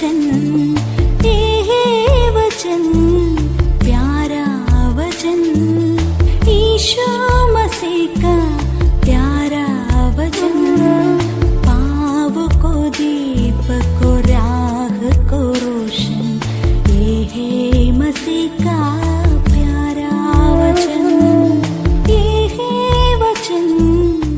वचन, ये वचन प्यारा वचन, ईशु मसीह का प्यारा वचन, पाव को दीप को राह को रोशन, ये है मसीह का प्यारा वचन, ये है वचन।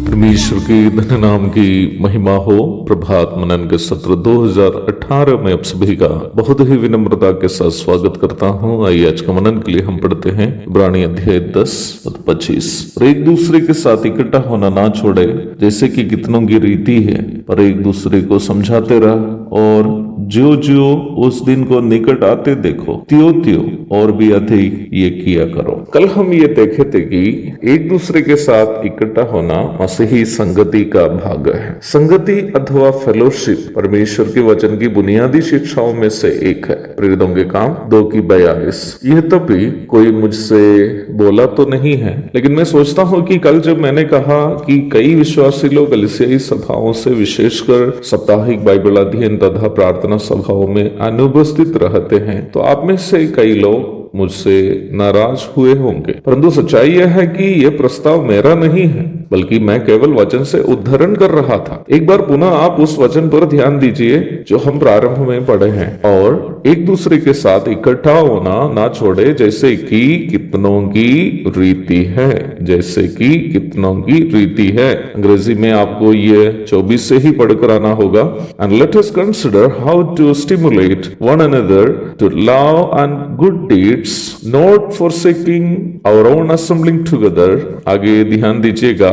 परमेश्वर के धन्य नाम की महिमा हो। प्रभात मनन के सत्र 2018 में आप सभी का बहुत ही विनम्रता के साथ स्वागत करता हूँ। आइए आज का मनन के लिए हम पढ़ते हैं इब्रानी अध्याय 10 पद 25। और एक दूसरे के साथ इकट्ठा होना ना छोड़े जैसे कि कितनों की रीति है, पर एक दूसरे को समझाते रह, और जो जो उस दिन को निकट आते देखो त्यों त्यों और भी अधिक ये किया करो। कल हम ये देखे थे कि एक दूसरे के साथ इकट्ठा होना मसीही संगति का भाग है। संगति अथवा फेलोशिप परमेश्वर के वचन की बुनियादी शिक्षाओं में से एक है। प्रेरितों के काम 2:42। यह तभी कोई मुझसे बोला तो नहीं है, लेकिन मैं सोचता हूँ कि कल जब मैंने कहा कि कई विश्वासी लोग कलीसियाई सभाओं से विशेषकर साप्ताहिक बाइबल अध्ययन तथा प्रार्थना सभाओं में अनुपस्थित रहते हैं, तो आप में से कई लोग मुझसे नाराज हुए होंगे। परंतु सच्चाई यह है कि यह प्रस्ताव मेरा नहीं है, बल्कि मैं केवल वचन से उद्धरण कर रहा था। एक बार पुनः आप उस वचन पर ध्यान दीजिए जो हम प्रारंभ में पढ़े हैं, और एक दूसरे के साथ इकट्ठा होना ना छोड़े जैसे कि कितनों की रीति है, जैसे कि कितनों की रीति है। अंग्रेजी में आपको ये 24 से ही पढ़कर आना होगा। And let us consider how to stimulate one another to love and good deeds, not forsaking our own assembling together। आगे ध्यान दीजिएगा,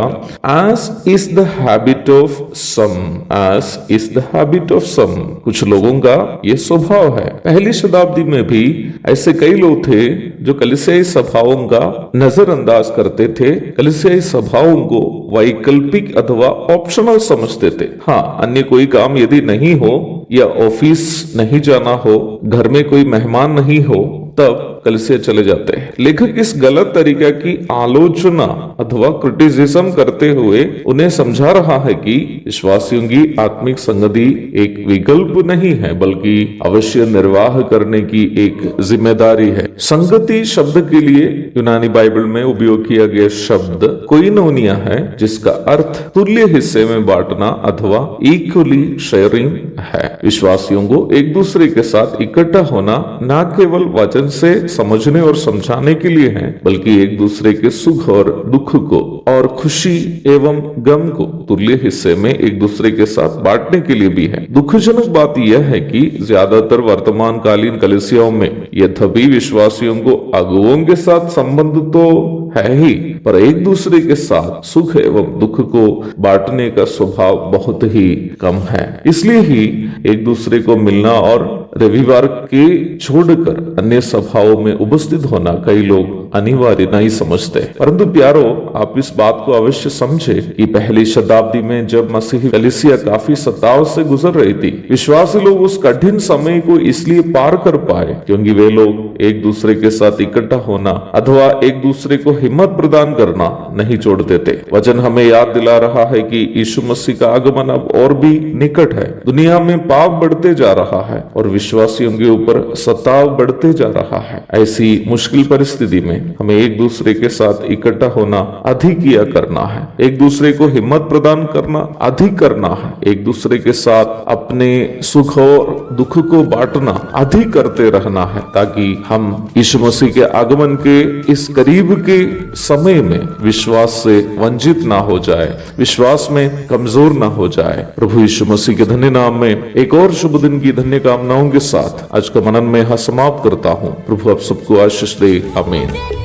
as is the habit of some, as is the habit of some। कुछ लोगों का ये स्वभाव है। पहली शताब्दी में भी ऐसे कई लोग थे जो कलीसियाई सभाओं का नजरअंदाज करते थे, कलीसियाई सभाओं को वैकल्पिक अथवा ऑप्शनल समझते थे। हाँ, अन्य कोई काम यदि नहीं हो या ऑफिस नहीं जाना हो, घर में कोई मेहमान नहीं हो, तब कलीसिया चले जाते हैं। लेखक इस गलत तरीका की आलोचना अथवा क्रिटिसिज्म करते हुए उन्हें समझा रहा है कि विश्वासियों की आत्मिक संगति एक विकल्प नहीं है, बल्कि अवश्य निर्वाह करने की एक जिम्मेदारी है। संगति शब्द के लिए यूनानी बाइबल में उपयोग किया गया शब्द कोइनोनिया है, जिसका अर्थ तुल्य हिस्से में बांटना अथवा इक्वली शेयरिंग है। विश्वासियों को एक दूसरे के साथ इकट्ठा होना न केवल वचन से समझने और समझाने के लिए है, बल्कि एक दूसरे के सुख और दुख को और खुशी एवं गम को तुल्य हिस्से में एक दूसरे के साथ बांटने के लिए भी है। दुखजनक बात यह है कि ज्यादातर वर्तमान कालीन कलीसियाओं में यद्यपि विश्वासियों को अगुओं के साथ संबंध तो है ही, पर एक दूसरे के साथ सुख एवं दुख को बांटने का स्वभाव बहुत ही कम है। इसलिए ही एक दूसरे को मिलना और रविवार के छोड़कर अन्य सभाओं में उपस्थित होना कई लोग अनिवार्य नहीं समझते। परंतु प्यारो, आप इस बात को अवश्य समझे कि पहली शताब्दी में जब मसीही कलीसिया काफी सताव से गुजर रही थी, विश्वासी लोग उस कठिन समय को इसलिए पार कर पाए क्योंकि वे लोग एक दूसरे के साथ इकट्ठा होना अथवा एक दूसरे को हिम्मत प्रदान करना नहीं छोड़ते थे। वचन हमें याद दिला रहा है कि यीशु मसीह का आगमन अब और भी निकट है। दुनिया में पाप बढ़ते जा रहा है और विश्वासियों के ऊपर सताव बढ़ते जा रहा है। ऐसी मुश्किल परिस्थिति में हमें एक दूसरे के साथ इकट्ठा होना अधिक किया करना है, एक दूसरे को हिम्मत प्रदान करना अधिक करना है, एक दूसरे के साथ अपने सुख और दुख को बांटना अधिक करते रहना है, ताकि हम यीशु मसीह के आगमन के इस करीब के समय में विश्वास से वंचित ना हो जाए, विश्वास में कमजोर ना हो जाए। प्रभु यीशु मसीह के धन्य नाम में एक और शुभ दिन की धन्य कामनाओं के साथ आज का मनन में यहाँ समाप्त करता हूँ। प्रभु आप सबको आशीष दे। आमीन।